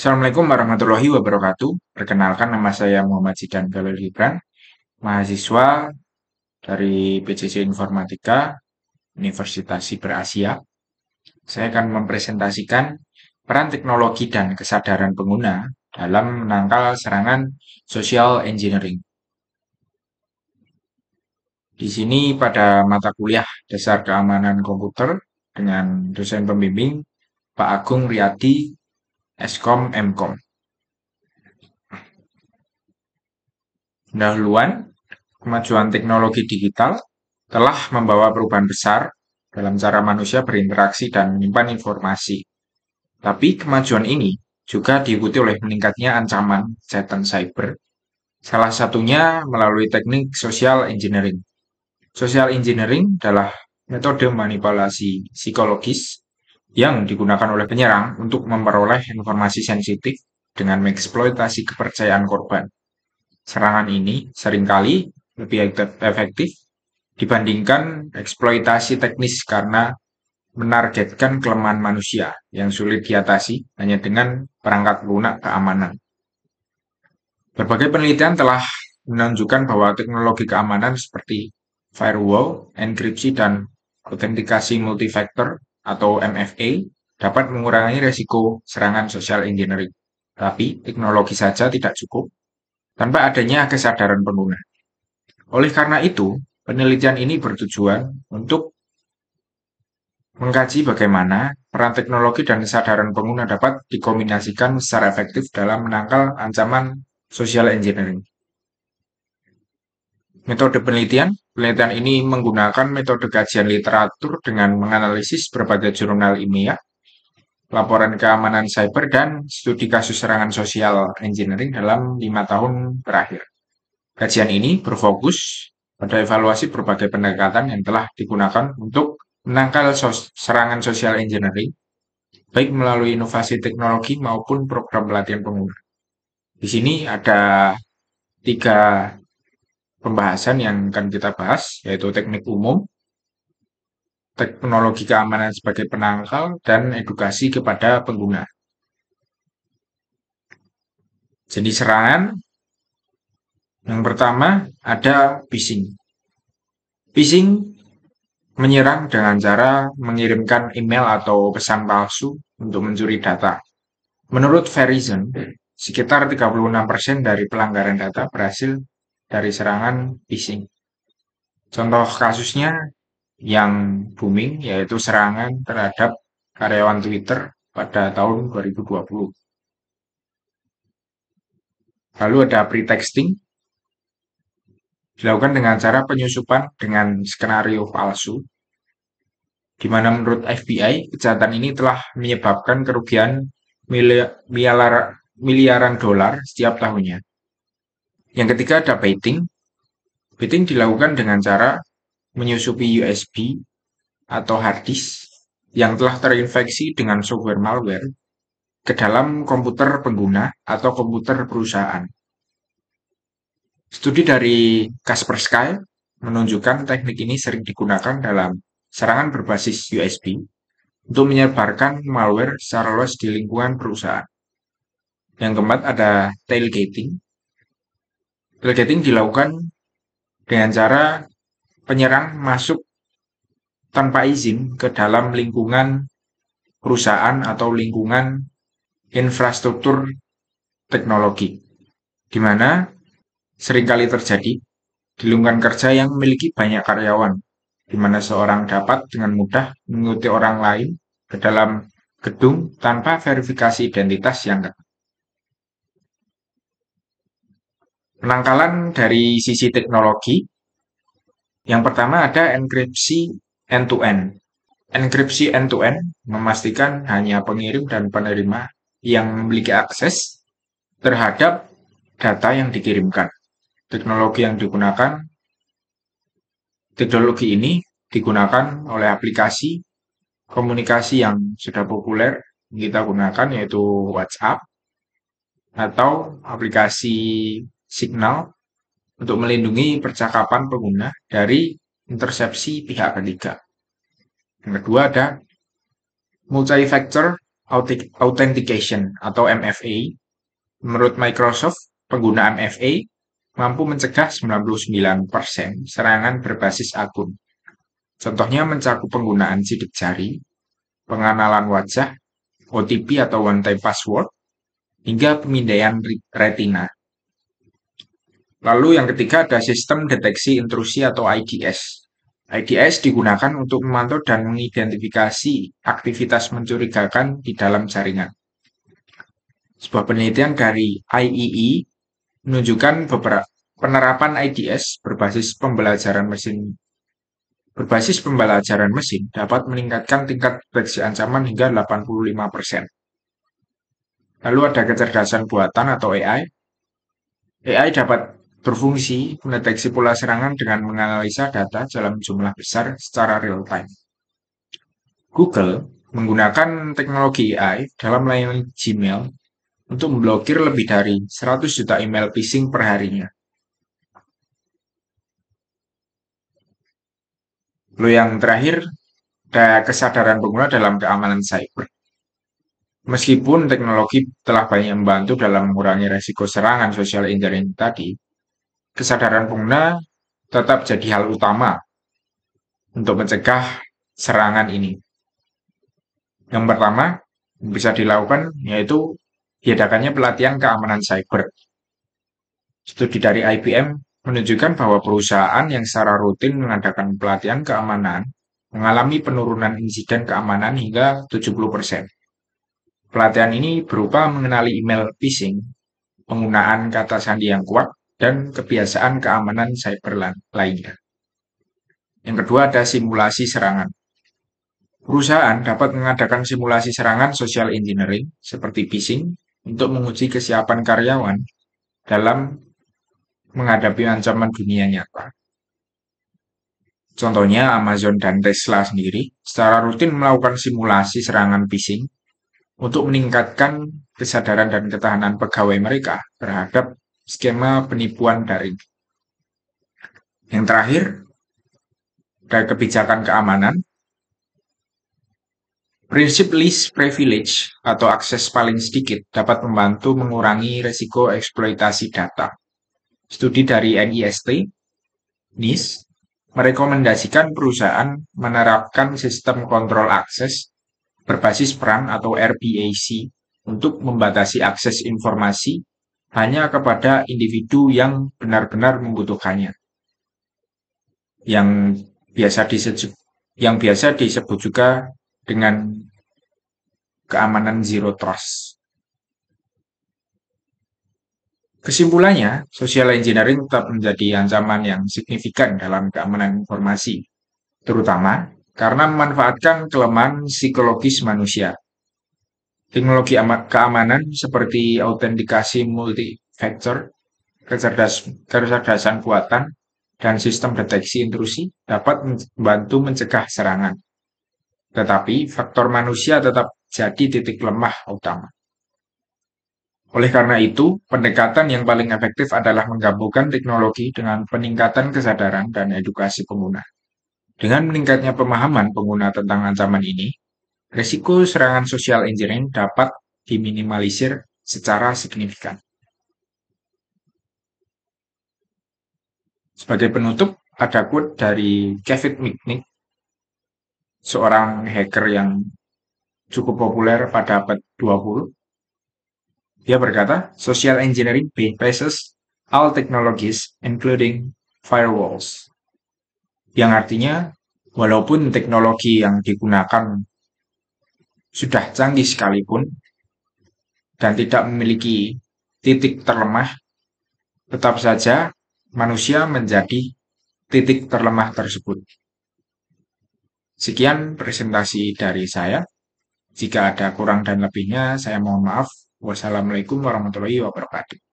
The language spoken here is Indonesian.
Assalamualaikum warahmatullahi wabarakatuh. Perkenalkan, nama saya Muhammad Zidan Khalil Gibran, mahasiswa dari PJJ Informatika Universitas Siber Asia. Saya akan mempresentasikan peran teknologi dan kesadaran pengguna dalam menangkal serangan social engineering. Di sini pada mata kuliah Dasar Keamanan Komputer dengan dosen pembimbing Pak Agung Riyadi, Eskom Mkom. Pendahuluan, kemajuan teknologi digital telah membawa perubahan besar dalam cara manusia berinteraksi dan menyimpan informasi. Tapi kemajuan ini juga diikuti oleh meningkatnya ancaman kejahatan cyber, salah satunya melalui teknik social engineering. Social engineering adalah metode manipulasi psikologis yang digunakan oleh penyerang untuk memperoleh informasi sensitif dengan mengeksploitasi kepercayaan korban. Serangan ini seringkali lebih efektif dibandingkan eksploitasi teknis karena menargetkan kelemahan manusia yang sulit diatasi hanya dengan perangkat lunak keamanan. Berbagai penelitian telah menunjukkan bahwa teknologi keamanan seperti firewall, enkripsi, dan autentikasi multifaktor atau MFA dapat mengurangi risiko serangan social engineering. Tapi teknologi saja tidak cukup tanpa adanya kesadaran pengguna. Oleh karena itu, penelitian ini bertujuan untuk mengkaji bagaimana peran teknologi dan kesadaran pengguna dapat dikombinasikan secara efektif dalam menangkal ancaman social engineering. Metode penelitian ini menggunakan metode kajian literatur dengan menganalisis berbagai jurnal ilmiah, laporan keamanan cyber, dan studi kasus serangan social engineering dalam 5 tahun terakhir. Kajian ini berfokus pada evaluasi berbagai pendekatan yang telah digunakan untuk menangkal serangan social engineering, baik melalui inovasi teknologi maupun program pelatihan pengguna. Di sini ada 3 pembahasan yang akan kita bahas, yaitu teknik umum, teknologi keamanan sebagai penangkal, dan edukasi kepada pengguna. Jenis serangan yang pertama ada phishing. Phishing menyerang dengan cara mengirimkan email atau pesan palsu untuk mencuri data. Menurut Verizon, sekitar 36% dari pelanggaran data berhasil dari serangan phishing. Contoh kasusnya yang booming yaitu serangan terhadap karyawan Twitter pada tahun 2020. Lalu ada pretexting, dilakukan dengan cara penyusupan dengan skenario palsu, di mana menurut FBI, kejahatan ini telah menyebabkan kerugian miliaran dolar setiap tahunnya. Yang ketiga ada baiting. Baiting dilakukan dengan cara menyusupi USB atau hard disk yang telah terinfeksi dengan software malware ke dalam komputer pengguna atau komputer perusahaan. Studi dari Kaspersky menunjukkan teknik ini sering digunakan dalam serangan berbasis USB untuk menyebarkan malware secara luas di lingkungan perusahaan. Yang keempat ada tailgating. Tailgating dilakukan dengan cara penyerang masuk tanpa izin ke dalam lingkungan perusahaan atau lingkungan infrastruktur teknologi, di mana seringkali terjadi di lingkungan kerja yang memiliki banyak karyawan, di mana seorang dapat dengan mudah mengikuti orang lain ke dalam gedung tanpa verifikasi identitas yang ketat. Penangkalan dari sisi teknologi, yang pertama ada enkripsi end-to-end. Enkripsi end-to-end memastikan hanya pengirim dan penerima yang memiliki akses terhadap data yang dikirimkan. Teknologi ini digunakan oleh aplikasi komunikasi yang sudah populer kita gunakan, yaitu WhatsApp atau aplikasi Signal untuk melindungi percakapan pengguna dari intersepsi pihak ketiga. Yang kedua ada multi-factor Authentication atau MFA. Menurut Microsoft, pengguna MFA mampu mencegah 99% serangan berbasis akun. Contohnya mencakup penggunaan sidik jari, pengenalan wajah, OTP atau one-time password, hingga pemindaian retina. Lalu yang ketiga ada sistem deteksi intrusi atau IDS. IDS digunakan untuk memantau dan mengidentifikasi aktivitas mencurigakan di dalam jaringan. Sebuah penelitian dari IEE menunjukkan beberapa penerapan IDS berbasis pembelajaran mesin dapat meningkatkan tingkat deteksi ancaman hingga 85%. Lalu ada kecerdasan buatan atau AI. AI dapat berfungsi mendeteksi pola serangan dengan menganalisa data dalam jumlah besar secara real time. Google menggunakan teknologi AI dalam layanan Gmail untuk memblokir lebih dari 100 juta email phishing per harinya. Lalu yang terakhir, ada kesadaran pengguna dalam keamanan cyber. Meskipun teknologi telah banyak membantu dalam mengurangi resiko serangan social engineering tadi, kesadaran pengguna tetap jadi hal utama untuk mencegah serangan ini. Yang pertama bisa dilakukan yaitu diadakannya pelatihan keamanan cyber. Studi dari IBM menunjukkan bahwa perusahaan yang secara rutin mengadakan pelatihan keamanan mengalami penurunan insiden keamanan hingga 70%. Pelatihan ini berupa mengenali email phishing, penggunaan kata sandi yang kuat, dan kebiasaan keamanan cyber lainnya. Yang kedua ada simulasi serangan. Perusahaan dapat mengadakan simulasi serangan social engineering seperti phishing untuk menguji kesiapan karyawan dalam menghadapi ancaman dunia nyata. Contohnya Amazon dan Tesla sendiri secara rutin melakukan simulasi serangan phishing untuk meningkatkan kesadaran dan ketahanan pegawai mereka terhadap skema penipuan daring. Yang terakhir, ada kebijakan keamanan. Prinsip least privilege atau akses paling sedikit dapat membantu mengurangi risiko eksploitasi data. Studi dari NIST merekomendasikan perusahaan menerapkan sistem kontrol akses berbasis peran atau RBAC untuk membatasi akses informasi hanya kepada individu yang benar-benar membutuhkannya. Yang biasa disebut juga dengan keamanan zero trust. Kesimpulannya, social engineering tetap menjadi ancaman yang signifikan dalam keamanan informasi, terutama karena memanfaatkan kelemahan psikologis manusia. Teknologi keamanan seperti autentikasi multi-factor, kecerdasan buatan, dan sistem deteksi intrusi dapat membantu mencegah serangan. Tetapi faktor manusia tetap jadi titik lemah utama. Oleh karena itu, pendekatan yang paling efektif adalah menggabungkan teknologi dengan peningkatan kesadaran dan edukasi pengguna. Dengan meningkatnya pemahaman pengguna tentang ancaman ini, risiko serangan social engineering dapat diminimalisir secara signifikan. Sebagai penutup, ada quote dari Kevin Mitnick, seorang hacker yang cukup populer pada abad 20. Dia berkata, social engineering bypasses all technologies, including firewalls. Yang artinya, walaupun teknologi yang digunakan sudah canggih sekalipun dan tidak memiliki titik terlemah, tetap saja manusia menjadi titik terlemah tersebut. Sekian presentasi dari saya. Jika ada kurang dan lebihnya, saya mohon maaf. Wassalamualaikum warahmatullahi wabarakatuh.